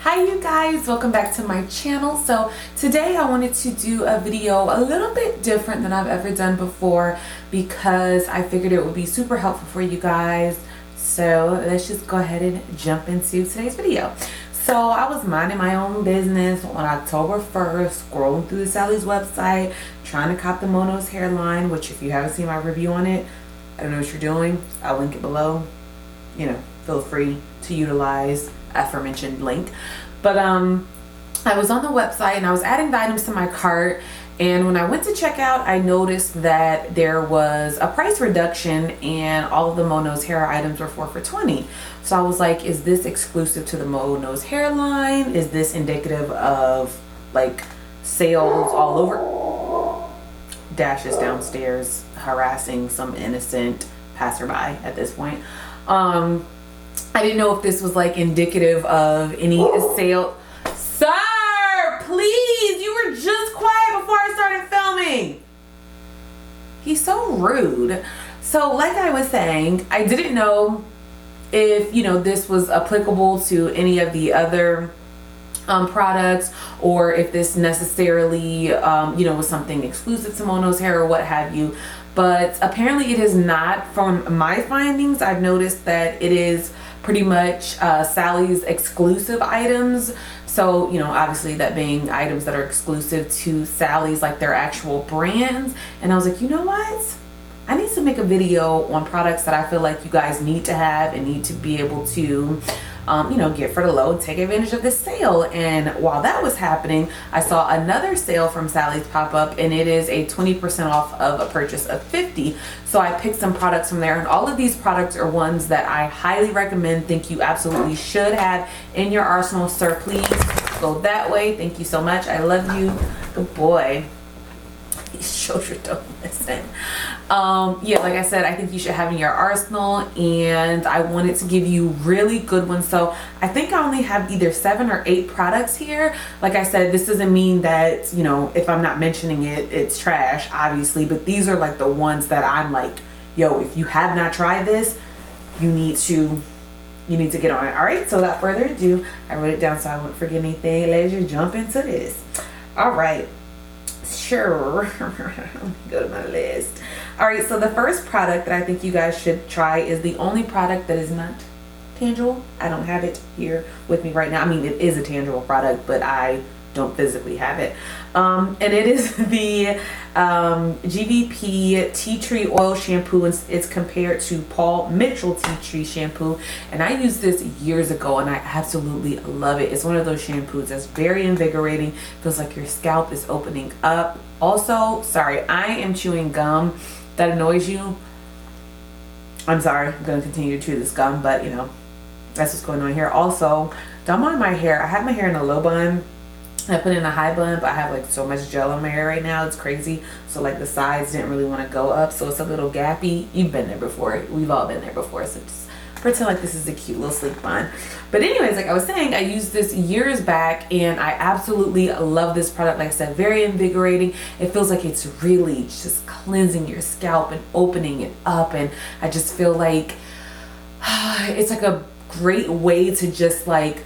Hi you guys, welcome back to my channel. So today I wanted to do a video a little bit different than I've ever done before because I figured it would be super helpful for you guys. So let's just go ahead and jump into today's video. So I was minding my own business on October 1st, scrolling through the SALLYS website, trying to cop the MoKnowsHair line, which if you haven't seen my review on it, I don't know what you're doing. I'll link it below. You know, feel free to utilize aforementioned link. But I was on the website and I was adding the items to my cart, and when I went to check out, I noticed that there was a price reduction and all of the MoKnowsHair items were 4 for $20. So I was like, is this exclusive to the MoKnowsHair line? Is this indicative of like sales all over? Dash is downstairs harassing some innocent passerby at this point. I didn't know if this was like indicative of any sale. Sir, please, you were just quiet before I started filming. He's so rude. So like I was saying, I didn't know if, you know, this was applicable to any of the other products, or if this necessarily, you know, was something exclusive to MoKnowsHair or what have you. But apparently it is not. From my findings, I've noticed that it is pretty much SALLYS exclusive items. So, you know, obviously that being items that are exclusive to SALLYS, like their actual brands. And I was like, you know what? I need to make a video on products that I feel like you guys need to have and need to be able to, you know, get for the low, take advantage of this sale. And while that was happening, I saw another sale from SALLYS pop up, and it is a 20% off of a purchase of 50. So I picked some products from there, and all of these products are ones that I highly recommend, think you absolutely should have in your arsenal. Sir, please go that way. Thank you so much. I love you. Good boy. These children don't listen. Yeah, like I said, I think you should have in your arsenal, and I wanted to give you really good ones. So I think I only have either 7 or 8 products here. Like I said, this doesn't mean that, you know, if I'm not mentioning it, it's trash, obviously, but these are like the ones that I'm like, yo, if you have not tried this, you need to get on it. All right, so without further ado, I wrote it down so I won't forget anything. Let's just jump into this. All right. Sure. Go to my list. All right, so the first product that I think you guys should try is the only product that is not tangible. I don't have it here with me right now. I mean, it is a tangible product, but I don't physically have it. And it is the GVP Tea Tree Oil Shampoo. It's compared to Paul Mitchell Tea Tree Shampoo, and I used this years ago and I absolutely love it. It's one of those shampoos that's very invigorating. Feels like your scalp is opening up. Also, sorry, I am chewing gum. That annoys you, I'm sorry. I'm gonna continue to chew this gum, but you know, that's what's going on here. Also, don't mind my hair. I have my hair in a low bun. I put in a high bun, but I have like so much gel in my hair right now, it's crazy. So like the sides didn't really want to go up, so it's a little gappy. You've been there before. We've all been there before, so just pretend like this is a cute little sleek bun. But anyways, like I was saying, I used this years back and I absolutely love this product. Like I said, very invigorating. It feels like it's really just cleansing your scalp and opening it up, and I just feel like it's like a great way to just like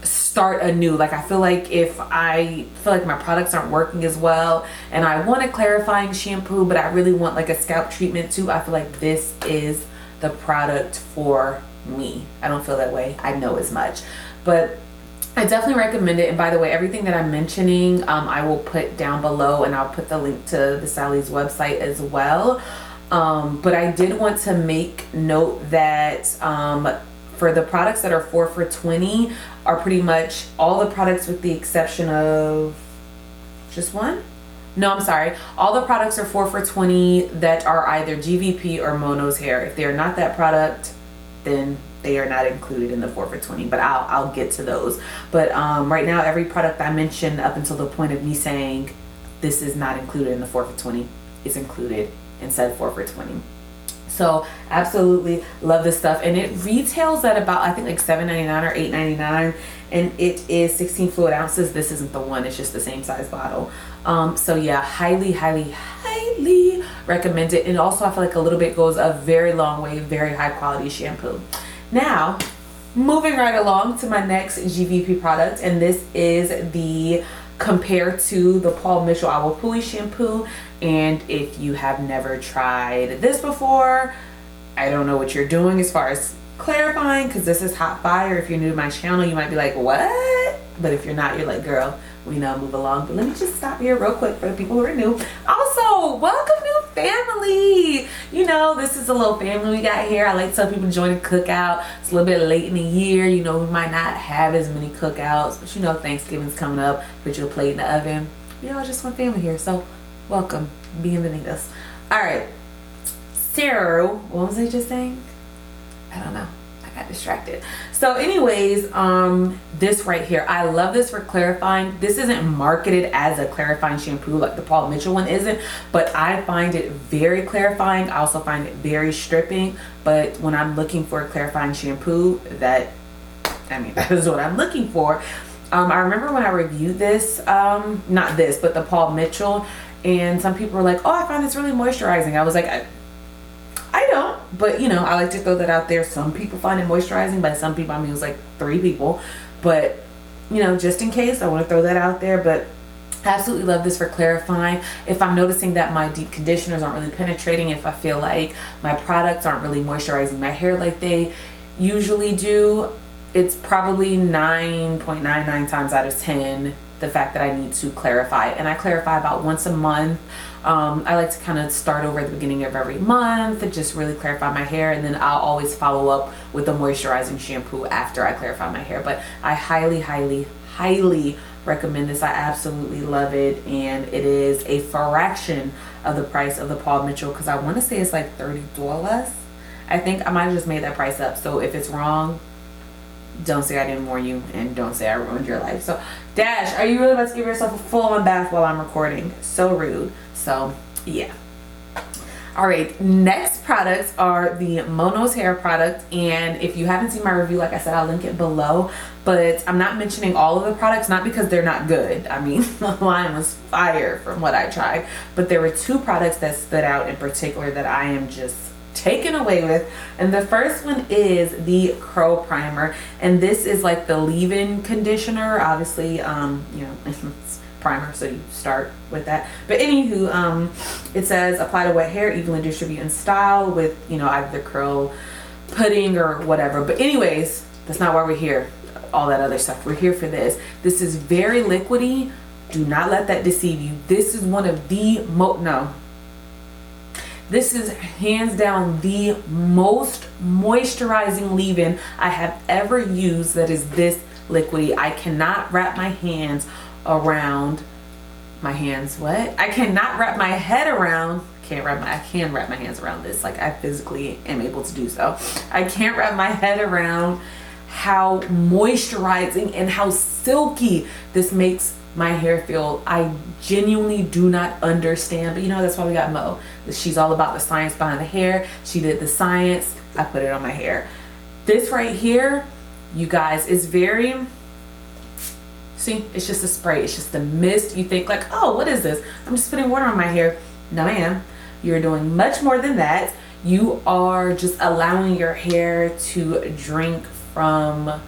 start anew. Like I feel like if I feel like my products aren't working as well and I want a clarifying shampoo, but I really want like a scalp treatment too, I feel like this is the product for me. I don't feel that way, I know as much, but I definitely recommend it. And by the way, everything that I'm mentioning, I will put down below, and I'll put the link to the SALLYS website as well. But I did want to make note that for the products that are 4 for $20 are pretty much all the products with the exception of just one. No, I'm sorry. All the products are 4 for $20 that are either GVP or MoKnowsHair. If they are not that product, then they are not included in the 4 for $20, but I'll get to those. But right now, every product I mentioned up until the point of me saying this is not included in the 4 for $20 is included and said 4 for $20. So absolutely love this stuff, and it retails at about, I think, like $7.99 or $8.99, and it is 16 fluid ounces. This isn't the one, it's just the same size bottle. So yeah, highly recommend it. And also I feel like a little bit goes a very long way. Very high quality shampoo. Now moving right along to my next GVP product, and this is the Compared to the Paul Mitchell Awapuhi shampoo. And if you have never tried this before, I don't know what you're doing as far as clarifying, because this is hot fire. If you're new to my channel, you might be like, what? But if you're not, you're like, girl, we know, move along. But let me just stop here real quick for the people who are new. Also, welcome new family. You know, this is a little family we got here. I like to tell people to join the cookout. It's a little bit late in the year. You know, we might not have as many cookouts, but you know, Thanksgiving's coming up. Put your plate in the oven. We all just one family here. So welcome. Bienvenidos. All right. So, what was I just saying? I don't know. I got distracted. So anyways, this right here, I love this for clarifying. This isn't marketed as a clarifying shampoo like the Paul Mitchell one isn't, but I find it very clarifying. I also find it very stripping. But when I'm looking for a clarifying shampoo, that is what I'm looking for. I remember when I reviewed this, not this, but the Paul Mitchell, and some people were like, oh, I find this really moisturizing. I was like, I don't, but you know, I like to throw that out there. Some people find it moisturizing. By some people, I mean, it was like 3 people, but you know, just in case, I want to throw that out there. But I absolutely love this for clarifying. If I'm noticing that my deep conditioners aren't really penetrating, if I feel like my products aren't really moisturizing my hair like they usually do, it's probably 9.99 times out of 10 the fact that I need to clarify. And I clarify about once a month. I like to kind of start over at the beginning of every month and just really clarify my hair, and then I'll always follow up with a moisturizing shampoo after I clarify my hair. But I highly, highly, highly recommend this. I absolutely love it, and it is a fraction of the price of the Paul Mitchell, because I want to say it's like $30. I think I might have just made that price up. So if it's wrong, don't say I didn't warn you, and don't say I ruined your life. So Dash, are you really about to give yourself a full-on bath while I'm recording? So rude. So yeah. All right, next products are the MoKnowsHair product, and if you haven't seen my review, like I said, I'll link it below. But I'm not mentioning all of the products, not because they're not good. I mean, the line was fire from what I tried, but there were 2 products that stood out in particular that I am just taken away with. And the first one is the curl primer, and this is like the leave-in conditioner. Obviously, you know, it's primer, so you start with that. But anywho, it says apply to wet hair, evenly distribute and style with, you know, either curl pudding or whatever. But anyways, that's not why we're here. All that other stuff, we're here for this. This is very liquidy. Do not let that deceive you. This is one of the this is hands down the most moisturizing leave-in I have ever used that is this liquidy. I cannot wrap my hands around I cannot wrap my head around, I can wrap my hands around this. Like, I physically am able to do so. I can't wrap my head around how moisturizing and how silky this makes my hair feel. I genuinely do not understand, but you know, that's why we got Mo. She's all about the science behind the hair. She did the science, I put it on my hair. This right here, you guys, is very, see, it's just a spray, it's just a mist. You think like, oh, what is this? I'm just putting water on my hair. No, ma'am, you're doing much more than that. You are just allowing your hair to drink from,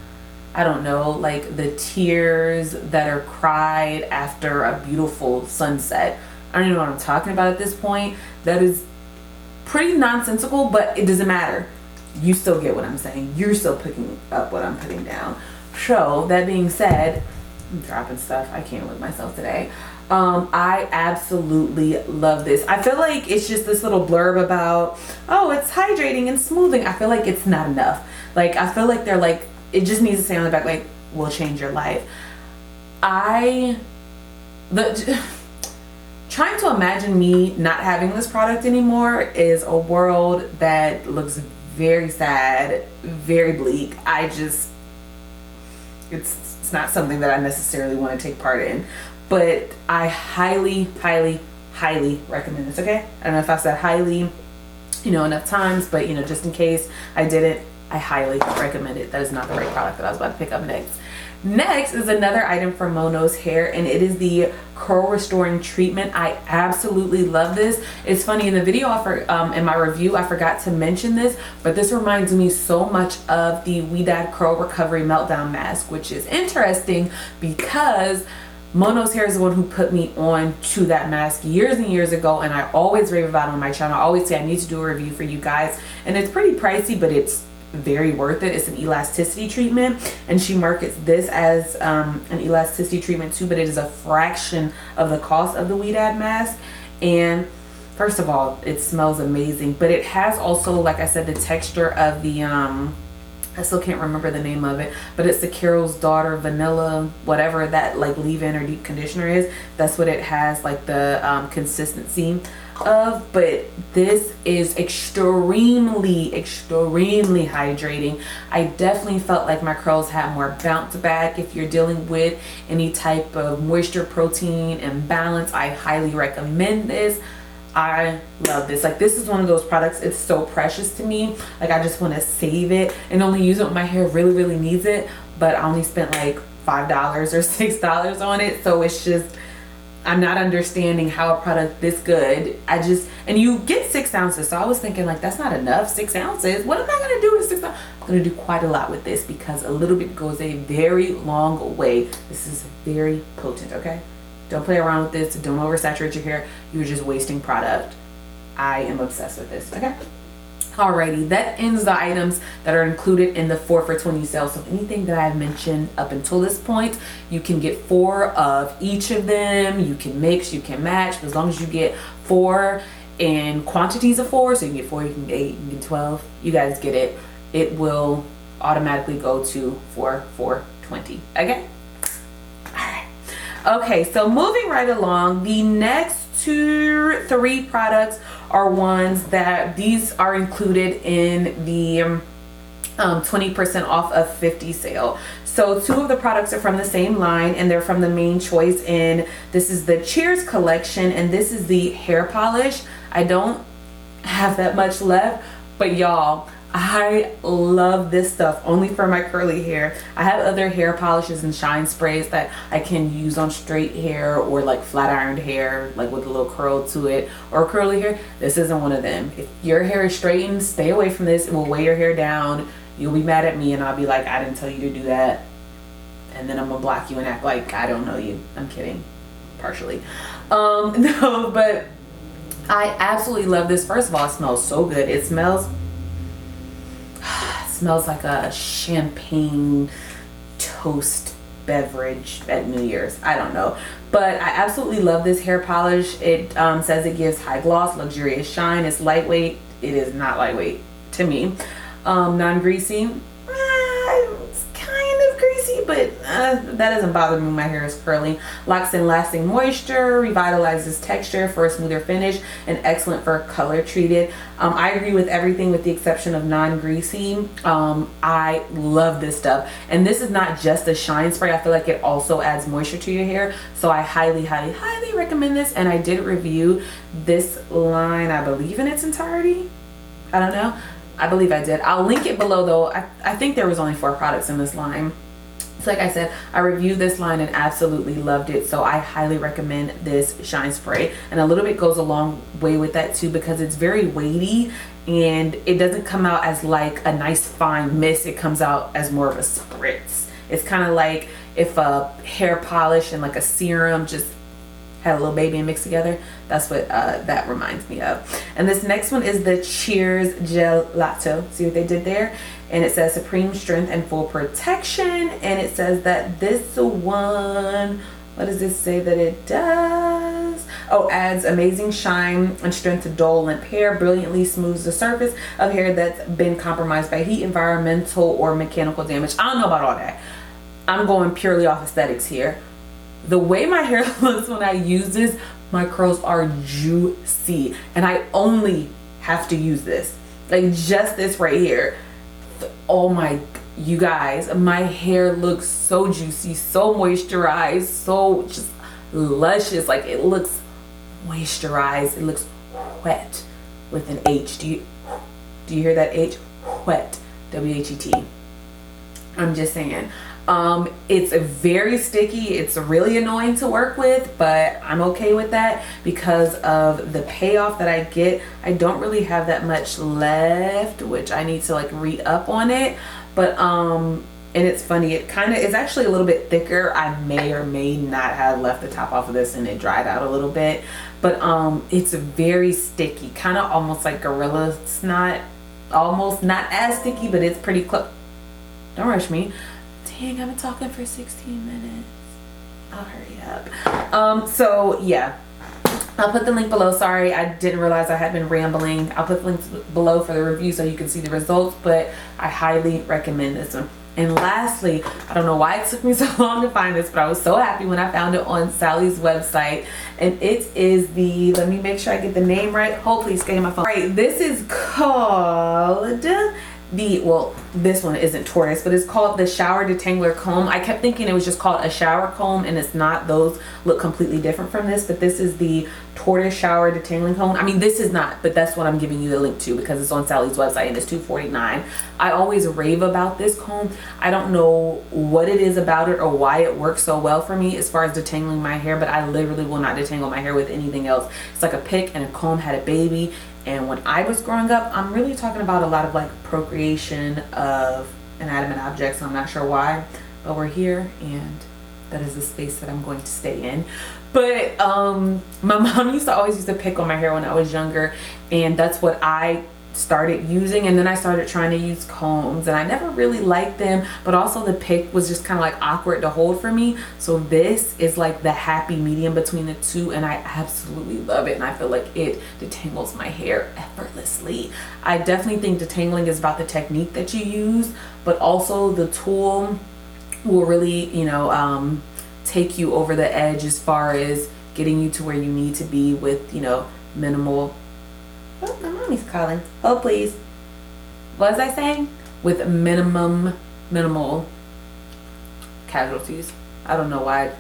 I don't know, like the tears that are cried after a beautiful sunset. I don't even know what I'm talking about at this point. That is pretty nonsensical, but it doesn't matter. You still get what I'm saying. You're still picking up what I'm putting down. So that being said, I'm dropping stuff. I can't with myself today. I absolutely love this. I feel like it's just this little blurb about, oh, it's hydrating and smoothing. I feel like it's not enough. Like, I feel like they're like, it just needs to say on the back, like, will change your life. Trying to imagine me not having this product anymore is a world that looks very sad, very bleak. It's not something that I necessarily want to take part in, but I highly, highly, highly recommend this. Okay, I don't know if I said highly, you know, enough times, but you know, just in case I didn't, I highly recommend it. That is not the right product that I was about to pick up next. Next is another item from MoKnowsHair, and it is the curl restoring treatment. I absolutely love this. It's funny, in the video in my review I forgot to mention this, but this reminds me so much of the We Dad Curl Recovery Meltdown Mask, which is interesting because MoKnowsHair is the one who put me on to that mask years and years ago, and I always rave about it on my channel. I always say I need to do a review for you guys, and it's pretty pricey, but it's very worth it. It's an elasticity treatment, and she markets this as an elasticity treatment too, but it is a fraction of the cost of the We Dad mask. And first of all, it smells amazing, but it has also, like I said, the texture of the I still can't remember the name of it, but it's the Carol's Daughter vanilla, whatever that like leave-in or deep conditioner is. That's what it has, like the consistency of. But this is extremely hydrating. I definitely felt like my curls had more bounce back. If you're dealing with any type of moisture protein imbalance, I highly recommend this. I love this. Like, this is one of those products, it's so precious to me. Like, I just want to save it and only use it when my hair really needs it, but I only spent like $5 or $6 on it. So it's just, I'm not understanding how a product this good, and you get 6 ounces. So I was thinking like, that's not enough, 6 ounces. What am I going to do with 6 ounces? I'm going to do quite a lot with this because a little bit goes a very long way. This is very potent, okay? Don't play around with this. Don't oversaturate your hair. You're just wasting product. I am obsessed with this, okay? Alrighty, that ends the items that are included in the 4 for $20 sale. So anything that I've mentioned up until this point, you can get 4 of each of them. You can mix, you can match, but as long as you get 4 in quantities of 4, so you can get 4, you can get 8, you can get 12, you guys get it. It will automatically go to 4 for $20, okay? Okay, so moving right along, the next 3 products are ones that these are included in the 20% off of 50 sale. So 2 of the products are from the same line, and they're from the Main Choice, and this is the Cheers collection, and this is the hair polish. I don't have that much left, but y'all, I love this stuff only for my curly hair. I have other hair polishes and shine sprays that I can use on straight hair or like flat ironed hair, like with a little curl to it, or curly hair. This isn't one of them. If your hair is straightened, stay away from this. It will weigh your hair down. You'll be mad at me and I'll be like, I didn't tell you to do that. And then I'm gonna block you and act like I don't know you. I'm kidding, partially. No, but I absolutely love this. First of all, it smells so good. It smells like a champagne toast beverage at New Year's. I don't know, but I absolutely love this hair polish. It says it gives high gloss, luxurious shine. It's lightweight. It is not lightweight to me. Non-greasy. It's kind of greasy, but that doesn't bother me when my hair is curly. Locks in lasting moisture, revitalizes texture for a smoother finish, and excellent for color treated. I agree with everything with the exception of non-greasy. I love this stuff, and this is not just a shine spray. I feel like it also adds moisture to your hair, so I highly recommend this. And I did review this line, I believe, in its entirety. I don't know, I believe I did. I'll link it below though. I think there was only 4 products in this line. So like I said, I reviewed this line and absolutely loved it. So I highly recommend this shine spray. And a little bit goes a long way with that too, because it's very weighty and it doesn't come out as like a nice fine mist. It comes out as more of a spritz. It's kind of like if a hair polish and like a serum just had a little baby and mixed together. That's what that reminds me of. And this next one is the Cheers Gelato. See what they did there? And it says supreme strength and full protection. And it says that this one, what does this say that it does? Oh, adds amazing shine and strength to dull limp hair, brilliantly smooths the surface of hair that's been compromised by heat, environmental, or mechanical damage. I don't know about all that. I'm going purely off aesthetics here. The way my hair looks when I use this, my curls are juicy, and I only have to use this, like just this right here. Oh my, you guys, my hair looks so juicy, so moisturized, so just luscious. Like, it looks moisturized, it looks wet with an H. Do you hear that H? Wet, W-H-E-T. I'm just saying, It's very sticky. It's really annoying to work with, but I'm okay with that because of the payoff that I get. I don't really have that much left, which I need to like re-up on it. But and it's funny, it's actually a little bit thicker. I may or may not have left the top off of this and it dried out a little bit, but it's very sticky, kind of almost like Gorilla Snot. Almost not as sticky, but it's pretty close. Don't rush me. Dang, I've been talking for 16 minutes. I'll hurry up. So yeah, I'll put the link below. Sorry, I didn't realize I had been rambling. I'll put the links below for the review so you can see the results, but I highly recommend this one. And lastly, I don't know why it took me so long to find this, but I was so happy when I found it on Sally's website. And it is the, let me make sure I get the name right. Oh, please stay in my phone. All right, this is called well, this one isn't Tortoise, but it's called the Shower Detangler Comb. I kept thinking it was just called a shower comb, and it's not. Those look completely different from this, but this is the Tortoise Shower Detangling Comb. I mean, this is not, but that's what I'm giving you the link to because it's on Sally's website and it's $2.49. I always rave about this comb. I don't know what it is about it or why it works so well for me as far as detangling my hair, but I literally will not detangle my hair with anything else. It's like a pick and a comb had a baby. And when I was growing up, I'm really talking about a lot of like procreation of inanimate objects. I'm not sure why, but we're here and that is the space that I'm going to stay in. But my mom used to always use a pick on my hair when I was younger, and that's what I started using. And then I started trying to use combs and I never really liked them, but also the pick was just kind of like awkward to hold for me. So this is like the happy medium between the two, and I absolutely love it, and I feel like it detangles my hair effortlessly. I definitely think detangling is about the technique that you use, but also the tool will really, you know, take you over the edge as far as getting you to where you need to be with, you know, minimal. Oh, my mommy's calling. Oh, please. What was I saying? With minimal casualties. I don't know why.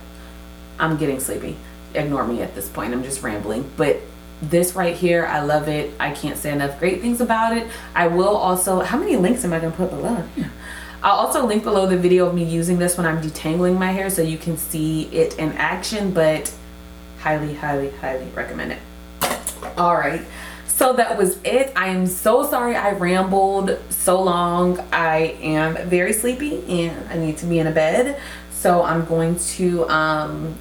I'm getting sleepy. Ignore me at this point. I'm just rambling. But this right here, I love it. I can't say enough great things about it. I will also, how many links am I going to put below? Yeah. I'll also link below the video of me using this when I'm detangling my hair so you can see it in action, but highly, highly, highly recommend it. All right. So that was it. I am so sorry I rambled so long. I am very sleepy and I need to be in a bed. So I'm going to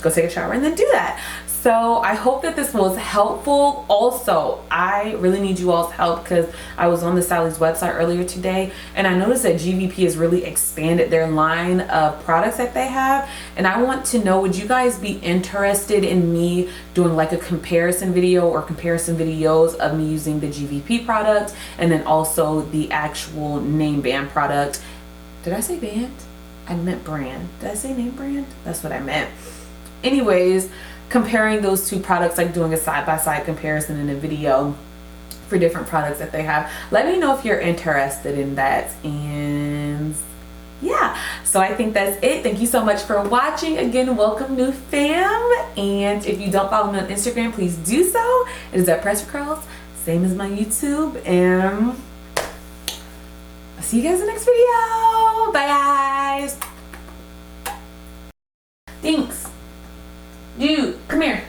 go take a shower and then do that. So I hope that this was helpful. Also, I really need you all's help because I was on the Sally's website earlier today and I noticed that GVP has really expanded their line of products that they have. And I want to know, would you guys be interested in me doing like a comparison video or comparison videos of me using the GVP product and then also the actual name brand product? Did I say band? I meant brand. Did I say name brand? That's what I meant. Anyways, comparing those two products, like doing a side-by-side comparison in a video for different products that they have. Let me know if you're interested in that. And yeah, so I think that's it. Thank you so much for watching. Again, welcome new fam. And if you don't follow me on Instagram, please do so. It is at PressedForCurls, same as my YouTube. And I'll see you guys in the next video. Bye guys. Thanks. Dude, come here.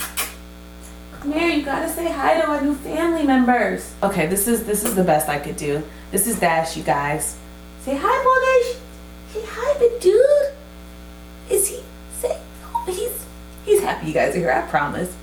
Come here, you gotta say hi to our new family members. Okay, this is the best I could do. This is Dash, you guys. Say hi, Dash. Say hi, big dude. Is he? Say, oh, he's happy you guys are here, I promise.